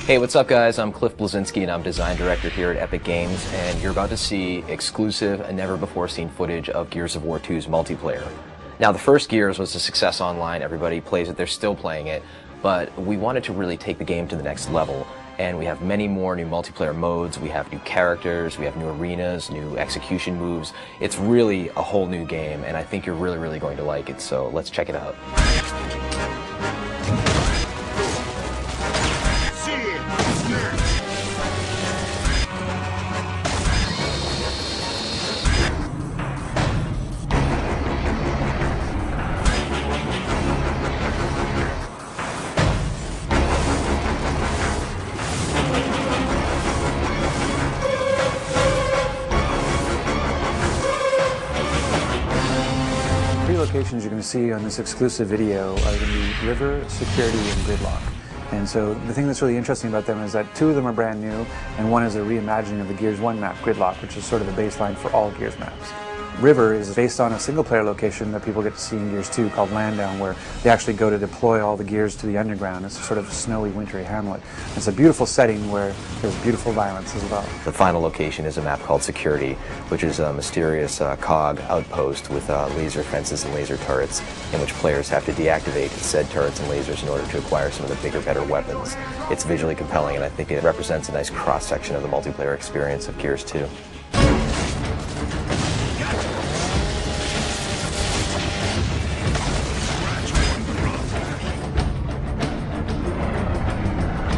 Hey, what's up guys? I'm Cliff Blazinski and I'm design director here at Epic Games, and you're about to see exclusive and never before seen footage of Gears of War 2's multiplayer. Now the first Gears was a success online, everybody plays it, they're still playing it, but we wanted to really take the game to the next level, and we have many more new multiplayer modes, we have new characters, we have new arenas, new execution moves. It's really a whole new game, and I think you're really going to like it, so let's check it out. Three locations you're going to see on this exclusive video are going to be River, Security, and Gridlock. And so the thing that's really interesting about them is that two of them are brand new, and one is a reimagining of the Gears 1 map, Gridlock, which is sort of the baseline for all Gears maps. River is based on a single-player location that people get to see in Gears 2 called Landdown, where they actually go to deploy all the Gears to the underground. It's a sort of snowy, wintry hamlet. It's a beautiful setting where there's beautiful violence as well. The final location is a map called Security, which is a mysterious COG outpost with laser fences and laser turrets, in which players have to deactivate said turrets and lasers in order to acquire some of the bigger, better weapons. It's visually compelling, and I think it represents a nice cross-section of the multiplayer experience of Gears 2.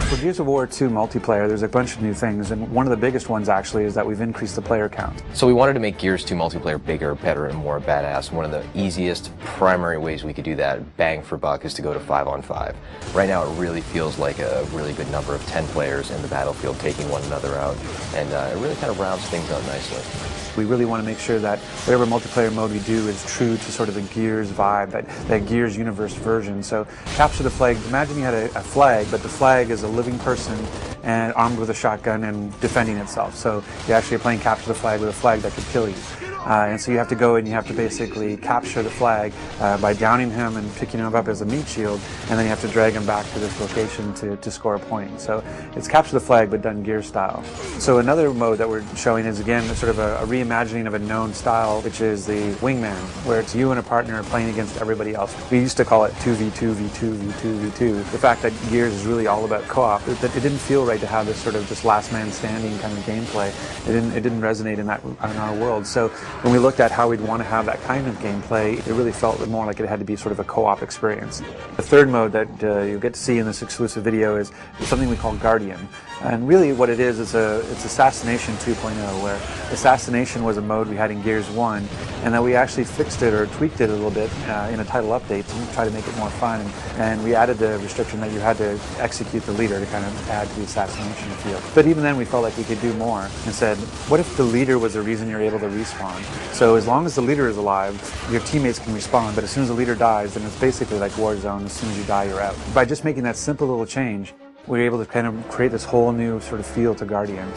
For Gears of War 2 multiplayer, there's a bunch of new things, and one of the biggest ones actually is that we've increased the player count. So we wanted to make Gears 2 multiplayer bigger, better, and more badass. One of the easiest primary ways we could do that, bang for buck, is to go to 5-on-5. Right now it really feels like a really good number of 10 players in the battlefield taking one another out, and it really kind of rounds things out nicely. We really want to make sure that whatever multiplayer mode we do is true to sort of the Gears vibe, that Gears universe version. So capture the flag. Imagine you had a flag, but the flag is a living person and armed with a shotgun and defending itself. So you actually are playing capture the flag with a flag that could kill you. And so you have to go and you have to basically capture the flag by downing him and picking him up as a meat shield, and then you have to drag him back to this location to score a point. So it's capture the flag but done Gear style. So another mode that we're showing is again sort of a reimagining of a known style, which is the Wingman, where it's you and a partner playing against everybody else. We used to call it 2v2, v2, v2, v2. The fact that Gears is really all about co-op, it didn't feel right to have this sort of just last man standing kind of gameplay. It didn't resonate in our world. So when we looked at how we'd want to have that kind of gameplay, it really felt more like it had to be sort of a co-op experience. The third mode that you'll get to see in this exclusive video is something we call Guardian. And really what it is, it's Assassination 2.0, where Assassination was a mode we had in Gears 1, and that we actually fixed it or tweaked it a little bit in a title update to try to make it more fun. And we added the restriction that you had to execute the leader to kind of add to the assassination feel. But even then we felt like we could do more and said, what if the leader was the reason you're able to respawn? So as long as the leader is alive, your teammates can respawn, but as soon as the leader dies, then it's basically like Warzone. As soon as you die, you're out. By just making that simple little change, we were able to kind of create this whole new sort of feel to Guardian.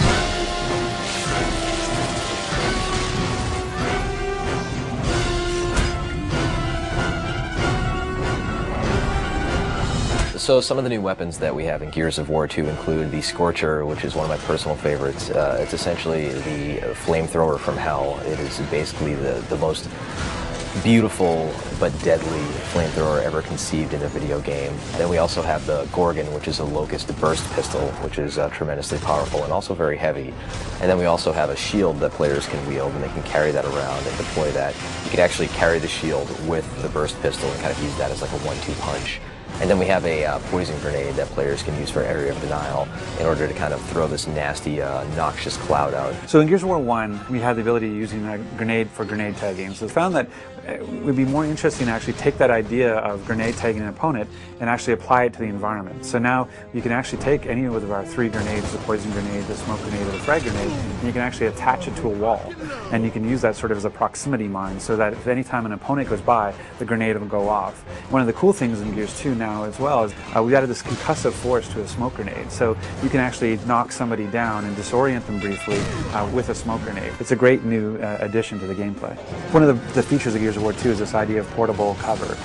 So some of the new weapons that we have in Gears of War 2 include the Scorcher, which is one of my personal favorites. It's essentially the flamethrower from hell. It is basically the most beautiful but deadly flamethrower ever conceived in a video game. Then we also have the Gorgon, which is a locust burst pistol, which is tremendously powerful and also very heavy. And then we also have a shield that players can wield, and they can carry that around and deploy that. You can actually carry the shield with the burst pistol and kind of use that as like a 1-2 punch. And then we have a poison grenade that players can use for area of denial in order to kind of throw this nasty, noxious cloud out. So in Gears of War 1, we had the ability of using a grenade for grenade tagging. So we found that it would be more interesting to actually take that idea of grenade tagging an opponent and actually apply it to the environment. So now you can actually take any of our 3 grenades, the poison grenade, the smoke grenade, or the frag grenade, and you can actually attach it to a wall. And you can use that sort of as a proximity mine, so that if any time an opponent goes by, the grenade will go off. One of the cool things in Gears 2 doing now as well is we added this concussive force to a smoke grenade. So you can actually knock somebody down and disorient them briefly with a smoke grenade. It's a great new addition to the gameplay. One of the features of Gears of War 2 is this idea of portable cover.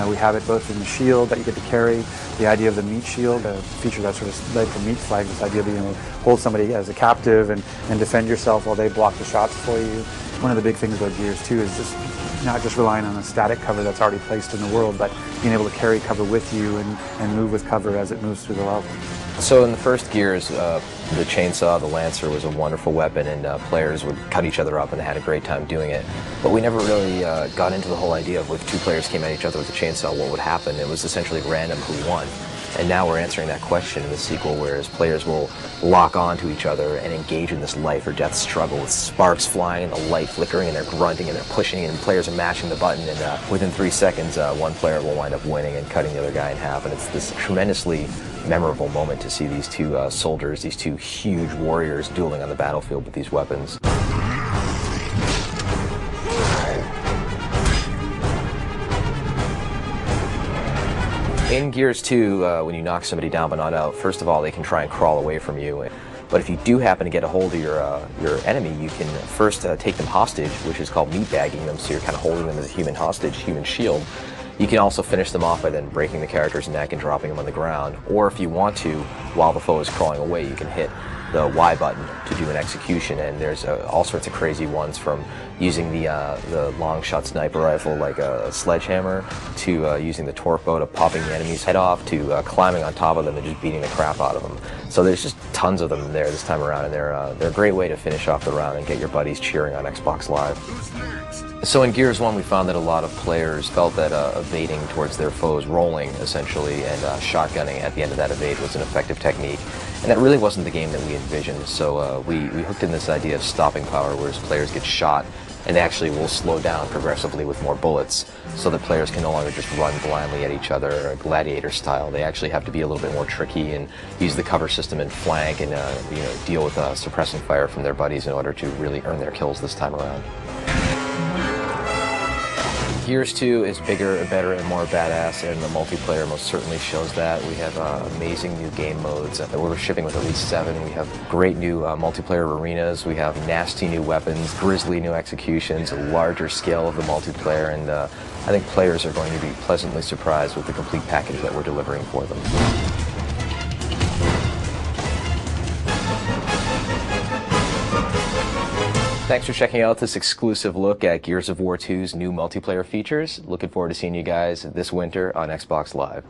We have it both in the shield that you get to carry, the idea of the meat shield, a feature that sort of led to Meat Flag, this idea of being able to hold somebody as a captive and defend yourself while they block the shots for you. One of the big things about Gears 2 is just not just relying on a static cover that's already placed in the world, but being able to carry cover with you and move with cover as it moves through the level. So in the first Gears, the chainsaw, the Lancer, was a wonderful weapon, and players would cut each other up and had a great time doing it. But we never really got into the whole idea of if two players came at each other with a chainsaw, what would happen. It was essentially random who won. And now we're answering that question in the sequel, whereas players will lock onto each other and engage in this life or death struggle with sparks flying and the light flickering, and they're grunting and they're pushing, and players are mashing the button, and within 3 seconds one player will wind up winning and cutting the other guy in half. And it's this tremendously memorable moment to see these two soldiers, these two huge warriors dueling on the battlefield with these weapons. In Gears 2, when you knock somebody down but not out, first of all, they can try and crawl away from you. But if you do happen to get a hold of your enemy, you can first take them hostage, which is called meatbagging them, so you're kind of holding them as a human hostage, human shield. You can also finish them off by then breaking the character's neck and dropping them on the ground. Or if you want to, while the foe is crawling away, you can hit the Y button to do an execution. And there's all sorts of crazy ones, from using the long shot sniper rifle like a sledgehammer, to using the torque bow to popping the enemy's head off, to climbing on top of them and just beating the crap out of them. So there's just tons of them there this time around, and they're a great way to finish off the round and get your buddies cheering on Xbox Live. So in Gears 1, we found that a lot of players felt that evading towards their foes, rolling essentially, and shotgunning at the end of that evade was an effective technique. And that really wasn't the game that we envisioned, so we hooked in this idea of stopping power, whereas players get shot and actually will slow down progressively with more bullets, so that players can no longer just run blindly at each other, gladiator style. They actually have to be a little bit more tricky and use the cover system and flank and deal with suppressing fire from their buddies in order to really earn their kills this time around. Gears 2 is bigger, better, and more badass, and the multiplayer most certainly shows that. We have amazing new game modes that we're shipping with at least 7. We have great new multiplayer arenas. We have nasty new weapons, grisly new executions, a larger scale of the multiplayer, and I think players are going to be pleasantly surprised with the complete package that we're delivering for them. Thanks for checking out this exclusive look at Gears of War 2's new multiplayer features. Looking forward to seeing you guys this winter on Xbox Live.